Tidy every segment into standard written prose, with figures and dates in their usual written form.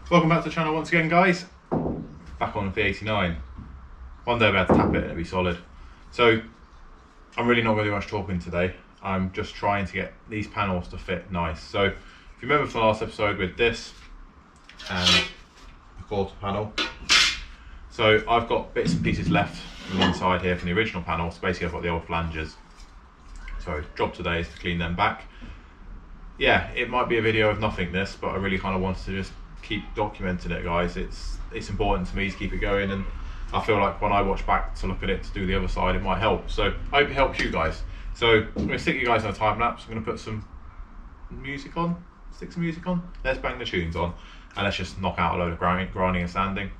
Welcome back to the channel once again, guys. Back on the 89. One day I'll be able to tap it and it'll be solid. So I'm really not going to do much talking today. I'm just trying to get these panels to fit nice. So if you remember from the last episode with this and the quarter panel, so I've got bits and pieces left from the inside here from the original panel. So basically I've got the old flanges. So job today is to clean them back. Yeah, it might be a video of nothingness, but I really kind of wanted to just keep documenting it, guys. It's important to me to keep it going, and I feel like when I watch back to look at it to do the other side, it might help. So I hope it helps you guys. So I'm going to stick you guys on a time lapse. I'm going to put some music on, stick some music on. Let's bang the tunes on, and let's just knock out a load of grinding and sanding.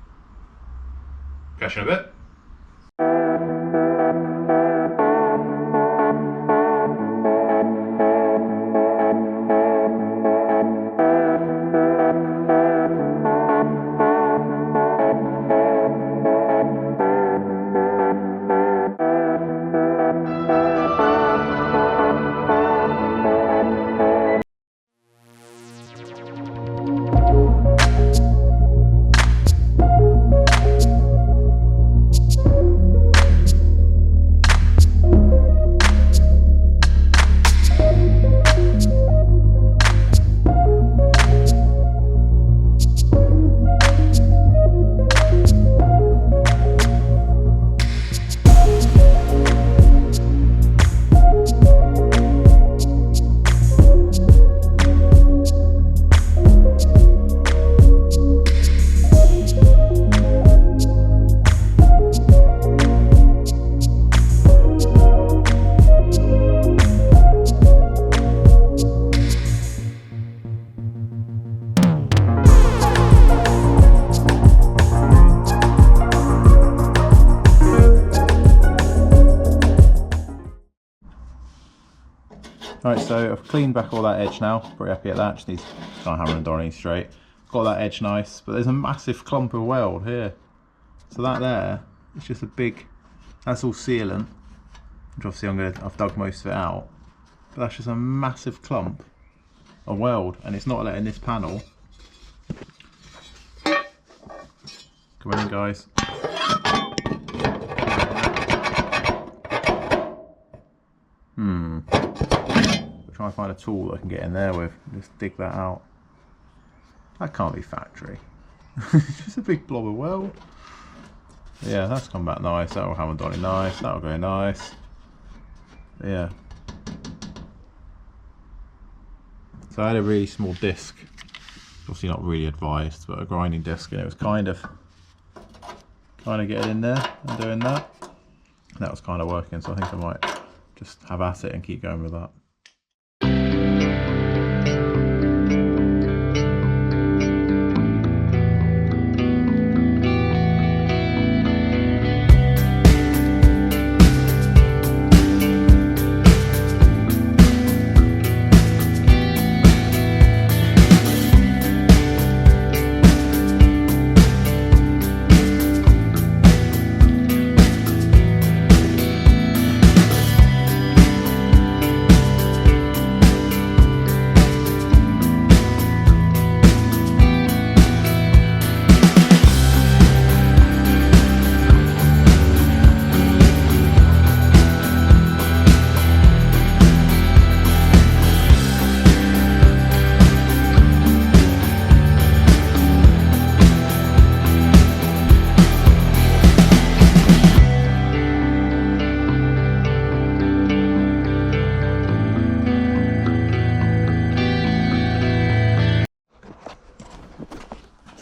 Catch you in a bit. Right, so I've cleaned back all that edge now. Pretty happy at that. Just needs kind of hammer and donning straight. Got that edge nice, but there's a massive clump of weld here. So that there, it's just a big. That's all sealant, which obviously I've dug most of it out. But that's just a massive clump of weld, and it's not letting this panel. Come in, guys. Try and find a tool that I can get in there with. Just dig that out. That can't be factory. It's just a big blob of weld. Yeah, that's come back nice. That'll hammer donny nice. That'll go nice. Yeah. So I had a really small disc. Obviously not really advised, but a grinding disc, and it was kind of getting in there and doing that. And that was kind of working, so I think I might just have at it and keep going with that.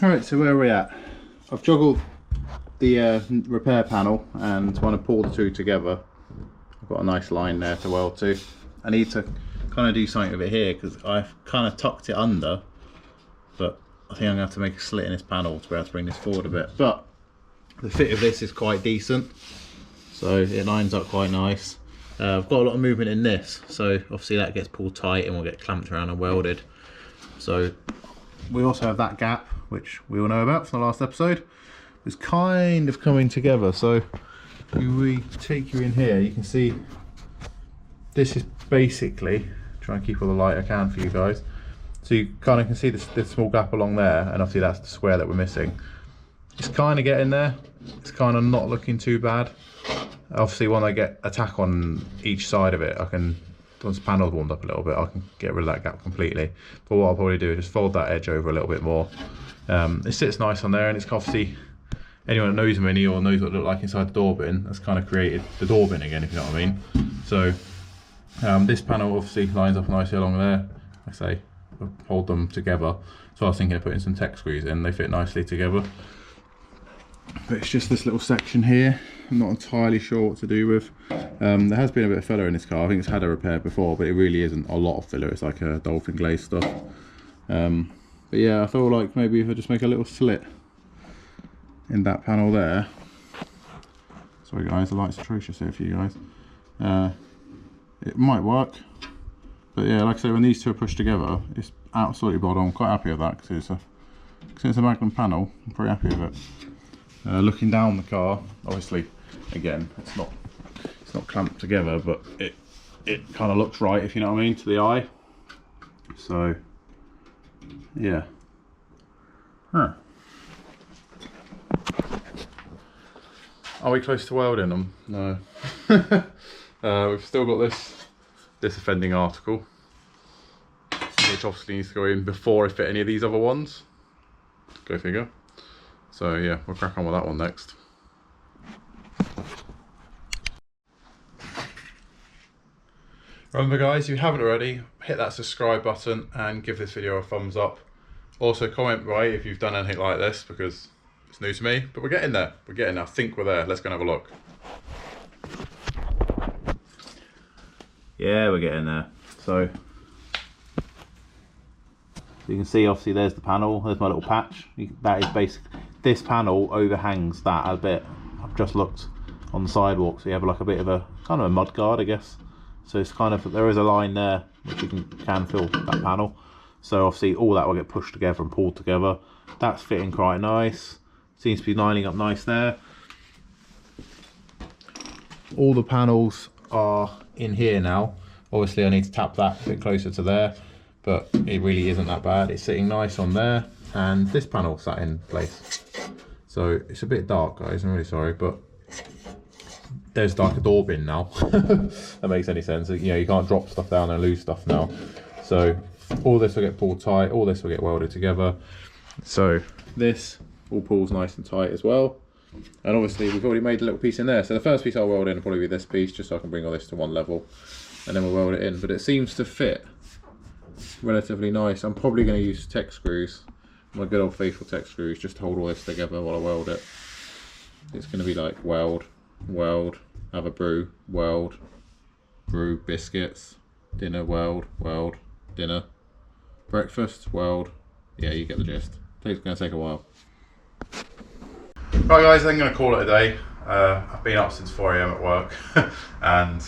Alright, so where are we at? I've juggled the repair panel and want to pull the two together. I've got a nice line there to weld to. I need to kind of do something with it here because I've kind of tucked it under, but I think I'm going to have to make a slit in this panel to be able to bring this forward a bit. But the fit of this is quite decent, so it lines up quite nice. I've got a lot of movement in this, so obviously that gets pulled tight and will get clamped around and welded. So we also have that gap, which we all know about from the last episode. It's kind of coming together. So if we take you in here, you can see this is basically, try and keep all the light I can for you guys. So you kind of can see this small gap along there, and obviously that's the square that we're missing. It's kind of getting there. It's kind of not looking too bad. Obviously, when I get a tack on each side of it, I can, once the panel's warmed up a little bit, I can get rid of that gap completely. But what I'll probably do is just fold that edge over a little bit more. It sits nice on there, and it's obviously, anyone that knows Mini or knows what it looked like inside the door bin, that's kind of created the door bin again, if you know what I mean. So this panel obviously lines up nicely along there. Like I say, hold them together. So I was thinking of putting some tech screws in, they fit nicely together. But it's just this little section here, I'm not entirely sure what to do with. There has been a bit of filler in this car. I think it's had a repair before, but it really isn't a lot of filler. It's like a dolphin glaze stuff. But yeah, I feel like maybe if I just make a little slit in that panel there. Sorry guys, the light's atrocious here for you guys. It might work. But yeah, like I say, when these two are pushed together, it's absolutely bold on. I'm quite happy with that because it's a Magnum panel. I'm pretty happy with it. Looking down the car, obviously, again, it's not clamped together, but it kind of looks right, if you know what I mean, to the eye. So, yeah. Huh. Are we close to welding them? No. We've still got this offending article, which obviously needs to go in before I fit any of these other ones. Go figure. So yeah, we'll crack on with that one next. Remember guys, if you haven't already, hit that subscribe button and give this video a thumbs up. Also comment right if you've done anything like this, because it's new to me, but we're getting there. We're getting there. I think we're there. Let's go and have a look. Yeah, we're getting there. So you can see, obviously, there's the panel. There's my little patch. That is basically, this panel overhangs that a bit. I've just looked on the sidewalk, so you have like a bit of a kind of a mud guard, I guess. So it's kind of, there is a line there which you can fill that panel. So obviously all that will get pushed together and pulled together. That's fitting quite nice. Seems to be lining up nice there. All the panels are in here now. Obviously I need to tap that a bit closer to there, but it really isn't that bad. It's sitting nice on there, and this panel sat in place. So it's a bit dark guys, I'm really sorry, but there's like a door bin now. That makes any sense. You know, you can't drop stuff down and lose stuff now. So all this will get pulled tight, all this will get welded together. So this all pulls nice and tight as well. And obviously we've already made a little piece in there. So the first piece I'll weld in will probably be this piece, just so I can bring all this to one level. And then we'll weld it in. But it seems to fit relatively nice. I'm probably going to use tech screws, my good old faithful tech screws, just to hold all this together while I weld it. It's going to be like weld, weld, have a brew, weld, brew, biscuits, dinner, weld, weld, dinner, breakfast, weld. Yeah, you get the gist. It's going to take a while. Right guys, I'm going to call it a day. I've been up since 4 AM at work and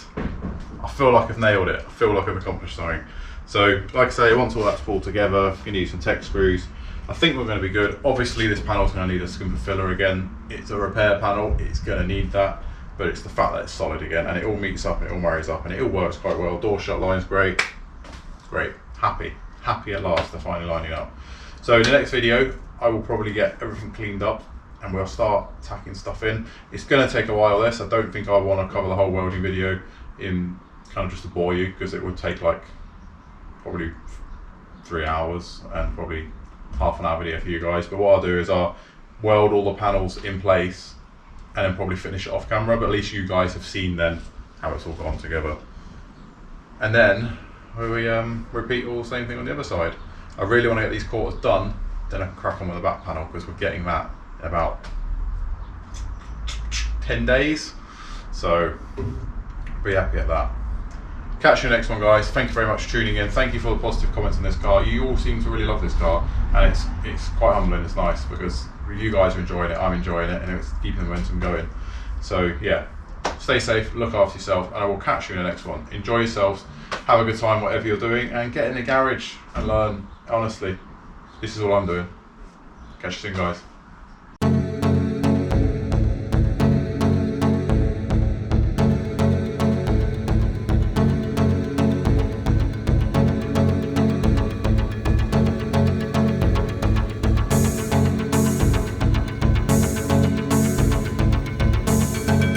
I feel like I've nailed it. I feel like I've accomplished something. So like I say, once all that's pulled together, you can use some tech screws. I think we're going to be good. Obviously this panel's going to need a skim of filler again. It's a repair panel, it's going to need that, but it's the fact that it's solid again, and it all meets up and it all marries up and it all works quite well. Door shut line's great. It's great. Happy at last, they're finally lining up. So in the next video, I will probably get everything cleaned up and we'll start tacking stuff in. It's going to take a while this. I don't think I want to cover the whole welding video in kind of just to bore you, because it would take like probably 3 hours and probably half an hour video for you guys. But what I'll do is I'll weld all the panels in place and then probably finish it off camera, but at least you guys have seen then how it's all gone together. And then we repeat all the same thing on the other side. I really want to get these quarters done, then I can crack on with the back panel, because we're getting that in about 10 days. So be happy at that. Catch you next one guys. Thank you very much for tuning in. Thank you for the positive comments on this car. You all seem to really love this car, and it's quite humbling. It's nice because you guys are enjoying it, I'm enjoying it, and it's keeping the momentum going. So yeah, stay safe, look after yourself, and I will catch you in the next one. Enjoy yourselves, have a good time whatever you're doing, and get in the garage and learn. Honestly, this is all I'm doing. Catch you soon guys.